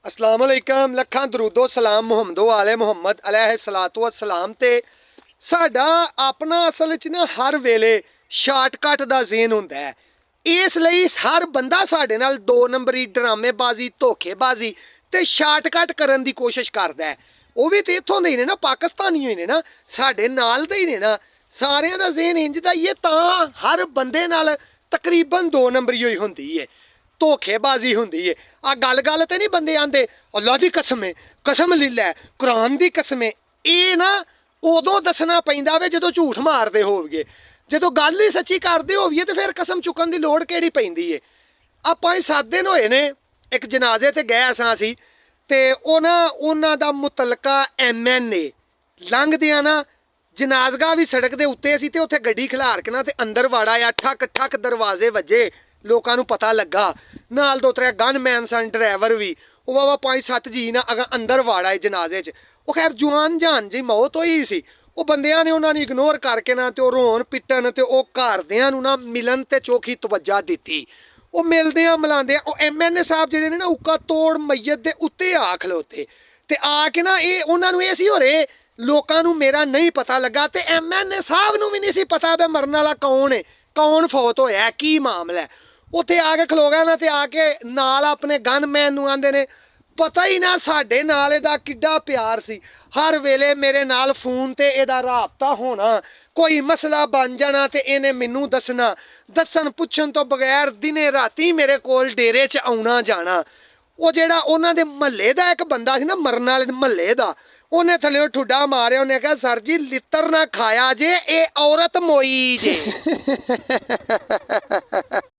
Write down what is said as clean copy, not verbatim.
अस्सलाम वालेकुम लखां दरूदो सलाम मुहम्मदो आले मुहम्मद अलैहि सलातो वसलाम। ते साडा अपना असल च ना हर वेले शार्टकट दा ज़हन हुंदा है, इसलिए हर बंदा साडे नाल दो नंबरी ड्रामेबाजी धोखेबाजी ते शार्टकट करन दी कोशिश करदा है। वो भी तो इत्थों दे ही ने ना, पाकिस्तानी ही ने ना, साडे नाल दे ही ने ना। सारियां दा ज़हन इंज दा ही है, तां हर बंदे नाल तकरीबन दो नंबरी ही हुंदी है, धोखेबाजी हुंदी है। आ गल गल ते नहीं बंदे आंदे अल्लाह दी कसम है, कसम ले लै, कुरान दी कसम है। ये ना उदों दसना पैंदा वे जदों झूठ मारदे होवगे, जदों गल ही सच्ची करदे होवगे ते फिर कसम चुकन दी लोड़ किहड़ी पैंदी है। आपां 7 दिन होए ने, एक जनाजे ते गए असी ते उन्हां दा मुतलका MNA लंघदियां ना जनाजगा भी सड़क दे उत्ते सी ते उत्थे गड्डी खिलार के ना ते अंदर वड़ आया, ठक ठक दरवाजे वजे, लोगों पता लगा, नाल दो त्रै गनमैन सन, ड्राइवर भी, वो बाबा 5-7 जी ना अंदर वड़ आए जनाजे च। वो खैर जुआन जान जी मौत होई सी। वो बंदियां ने उन्होंने इग्नोर करके ना ते रोन पिटन ते वो घरदियां नूं ना मिलन ते चोखी तवज्जा दित्ती। वो मिलदियां मिलांदियां वो MNA साहब जिहड़े ने ना उक्का तोड़ मैयत दे उत्ते आ खलोते ते आके ना ये उन्हां नूं ये सी हो रहे लोकां नूं मेरा नहीं पता लगा ते MNA साहब नूं भी नहीं सी पता भी मरन वाला कौन है, कौन फौत होया, की मामला है। उत्थे आके खलो गया ना ते आके नाल अपने गनमैन नूं आंदे ने पता ही ना साडे नाल इहदा किड्डा प्यार सी। हर वेले मेरे नाल फोन ते इहदा राबता होना, कोई मसला बन जाना ते इहने मैनूं दसना, दसन पुछन तो बगैर दिने राती मेरे कोल डेरे च आउणा जाना। वो जेड़ा उन्हां दे महल्ले दा एक बंदा सी ना, मरन वाले महल्ले दा, उन्हें थल्ले ठुड्डा मारिया, उन्हें कहा सर जी लित्तर ना खाया जे, ये औरत मोई जे।